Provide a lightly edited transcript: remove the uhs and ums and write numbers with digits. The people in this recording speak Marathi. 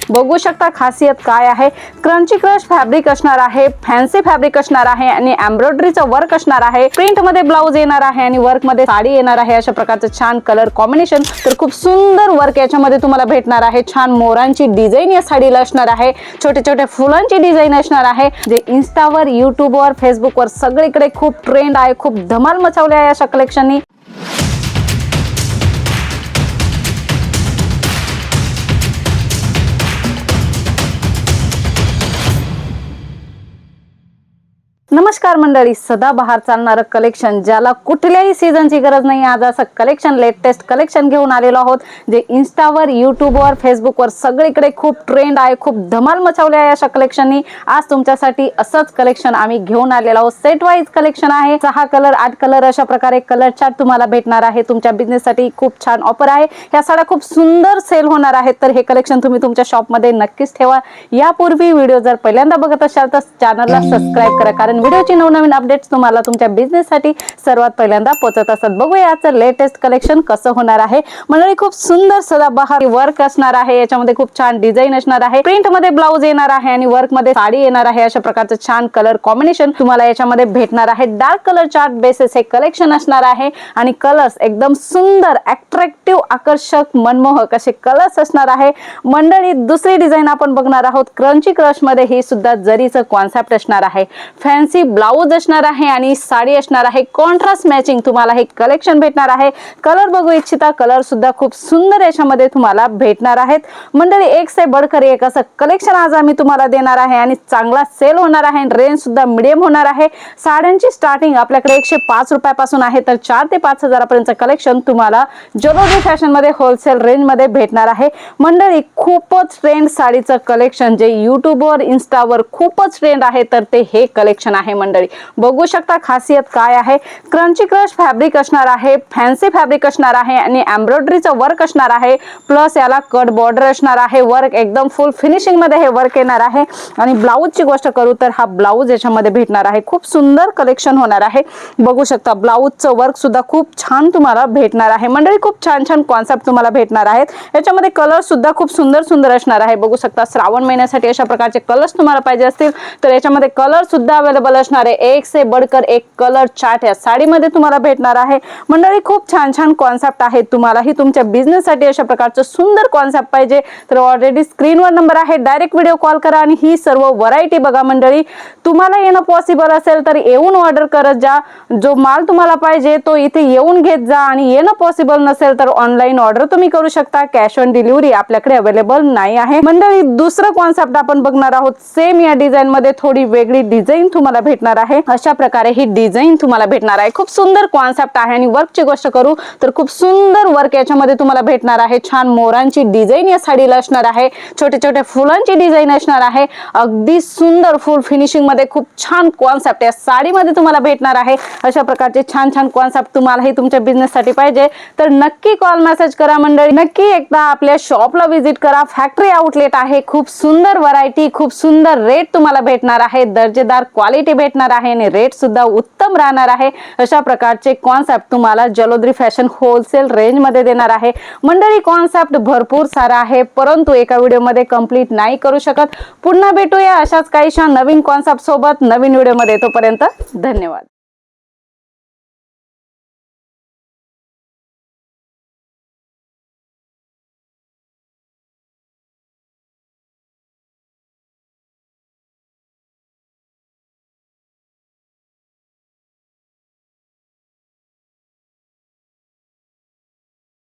बघू शकता खासियत काय आहे। क्रंची क्रश फॅब्रिक असणार आहे, फॅन्सी फॅब्रिक असणार आहे आणि एम्ब्रॉयडरीचं वर्क असणार आहे। प्रिंट मध्ये ब्लाउज येणार आहे आणि वर्क मध्ये साडी येणार आहे। अशा प्रकारचं छान कलर कॉम्बिनेशन, तर खूप सुंदर वर्क याच्यामध्ये तुम्हाला भेटणार आहे। छान मोरांची डिझाइन या साडीला असणार आहे, छोटे छोटे फुलांची डिझाइन असणार आहे, जे इन्स्टावर, युट्यूबवर, फेसबुकवर सगळीकडे खूप ट्रेंड आहे, खूप धमाल मचावली आहे अशा कलेक्शननी। नमस्कार मंडळी, सदाबहार चालणारं कलेक्शन, ज्याला कुठल्याही सीझनची गरज नाही, आज असं कलेक्शन, लेटेस्ट कलेक्शन घेऊन आलेलो आहोत, जे इन्स्टावर, युट्यूबवर, फेसबुकवर सगळीकडे खूप ट्रेंड आहे, खूप धमाल मचावली आहे अशा कलेक्शननी। आज तुमच्यासाठी असंच कलेक्शन आम्ही घेऊन आलेलो आहोत। सेट वाईज कलेक्शन आहे, 6 कलर 8 कलर अशा प्रकारे कलर चार्ट तुम्हाला भेटणार आहे। तुमच्या बिझनेससाठी खूप छान ऑफर आहे। ह्या साड्या खूप सुंदर सेल होणार आहेत, तर हे कलेक्शन तुम्ही तुमच्या शॉपमध्ये नक्कीच ठेवा। यापूर्वी व्हिडिओ जर पहिल्यांदा बघत असाल तर चॅनलला सबस्क्राइब करा, कारण व्हिडिओची नवनवीन अपडेट्स तुम्हाला तुमच्या बिझनेससाठी सर्वात पहिल्यांदा पोहोचत असतात। बघूया आजचं लेटेस्ट कलेक्शन कसं होणार आहे। मंडळी, खूप सुंदर सदाबहार वर्क असणार आहे, याच्यामध्ये खूप छान डिझाइन असणार आहे, प्रिंट मध्ये ब्लाउज येणार आहे आणि वर्क मध्ये साडी येणार आहे। अशा प्रकारचं छान कलर कॉम्बिनेशन तुम्हाला याच्यामध्ये भेटणार आहे। डार्क कलर चार्ट बेसिस हे कलेक्शन असणार आहे आणि कलर्स एकदम सुंदर, अट्रॅक्टिव्ह, आकर्षक, मनमोहक असे कलर्स असणार आहे। मंडळी, दुसरी डिझाइन आपण बघणार आहोत क्रंची क्रश मध्ये। ही सुद्धा जरीचं कॉन्सेप्ट असणार आहे, फॅन्सी ब्लाउज असणार आहे आणि साडी असणार आहे। कॉन्ट्रास्ट मॅचिंग तुम्हाला हे कलेक्शन भेटणार आहे। कलर बघू इच्छिता, कलर सुद्धा खूप सुंदर याच्यामध्ये तुम्हाला भेटणार आहेत। मंडळी, एक से बढ़कर एक असं कलेक्शन आज आम्ही तुम्हाला देणार आहे आणि चांगला सेल होणार आहे। रेंज सुद्धा मिडियम होणार आहे। साड्यांची स्टार्टिंग आपल्याकडे 105 रुपयापासून आहे, तर 4 ते 5 हजारापर्यंत कलेक्शन तुम्हाला ज्वेलरी फॅशन मध्ये होलसेल रेंज मध्ये भेटणार आहे। मंडळी, खूपच ट्रेंड साडीचं कलेक्शन, जे युट्यूबवर, इन्स्टावर खूपच ट्रेंड आहे, तर ते हे कलेक्शन आहे। मंडळी, बघू शकता खासियत काय आहे। क्रंची क्रश फॅब्रिक असणार आहे, फॅन्सी फॅब्रिक असणार आहे आणि एम्ब्रॉयडरीचं वर्क असणार आहे, प्लस याला कट बॉर्डर असणार आहे। वर्क एकदम फुल फिनिशिंग मध्ये हे वर्क येणार आहे। आणि ब्लाउजची गोष्ट करू तर हा ब्लाउज याच्यामध्ये भेटणार आहे। खूप सुंदर कलेक्शन होणार आहे। बघू शकता ब्लाउजचं वर्क सुद्धा खूप छान तुम्हाला भेटणार आहे। मंडळी, खूप छान छान कॉन्सेप्ट तुम्हाला भेटणार आहेत। याच्यामध्ये कलर सुद्धा खूप सुंदर सुंदर असणार आहे। बघू शकता, श्रावण महिन्यासाठी अशा प्रकारचे कलर्स तुम्हाला पाहिजे असतील तर याच्यामध्ये कलर सुद्धा अवेलेबल असणार आहे। एक से बढ़कर एक कलर चार्ट या साडीमध्ये तुम्हाला भेटणार आहे। मंडळी, खूप छान छान कॉन्सेप्ट आहेत। तुम्हालाही तुमच्या बिझनेस साठी अशा प्रकारचं सुंदर कॉन्सेप्ट पाहिजे तर ऑलरेडी स्क्रीनवर नंबर आहे, डायरेक्ट व्हिडिओ कॉल करा आणि ही सर्व व्हरायटी बघा। मंडळी, तुम्हाला येणं पॉसिबल असेल तर येऊन ऑर्डर करत जा। जो माल तुम्हाला पाहिजे तो इथे येऊन घेत जा आणि येणं पॉसिबल नसेल तर ऑनलाईन ऑर्डर तुम्ही करू शकता। कॅश ऑन डिलिव्हरी आपल्याकडे अवेलेबल नाही आहे। मंडळी, दुसरं कॉन्सेप्ट आपण बघणार आहोत। सेम या डिझाइन मध्ये थोडी वेगळी डिझाइन तुम्हाला भेटणार आहे। अशा प्रकारे ही डिझाइन तुम्हाला भेटणार आहे। खूप सुंदर कॉन्सेप्ट आहे। आणि वर्कची गोष्ट करू तर खूप सुंदर वर्क याच्यामध्ये तुम्हाला भेटणार आहे। छान मोरांची डिझाइन या साडीला असणार आहे, छोटे छोटे फुलांची डिझाइन असणार आहे। अगदी सुंदर फुल फिनिशिंग मध्ये खूप छान कॉन्सेप्ट या साडीमध्ये तुम्हाला भेटणार आहे। अशा प्रकारचे छान छान कॉन्सेप्ट तुम्हालाही तुमच्या बिझनेस साठी पाहिजे तर नक्की कॉल मेसेज करा। मंडळी, नक्की एकदा आपल्या शॉपला व्हिजिट करा। फॅक्टरी आउटलेट आहे। खूप सुंदर व्हरायटी, खूप सुंदर रेट तुम्हाला भेटणार आहे। दर्जेदार क्वालिटी भेटणार आहे आणि रेट सुद्धा उत्तम राहणार आहे। अशा प्रकारचे कॉन्सेप्ट तुम्हाला ज्वेलरी फॅशन होलसेल रेंज मध्ये देणार आहे। मंडळी, कॉन्सेप्ट भरपूर सारा आहे, परंतु एका व्हिडिओ मध्ये कंप्लीट नाही करू शकत। पुन्हा भेटूया अशाच काहीशा नवीन कॉन्सेप्ट सोबत नवीन व्हिडिओ मध्ये। तोपर्यंत धन्यवाद।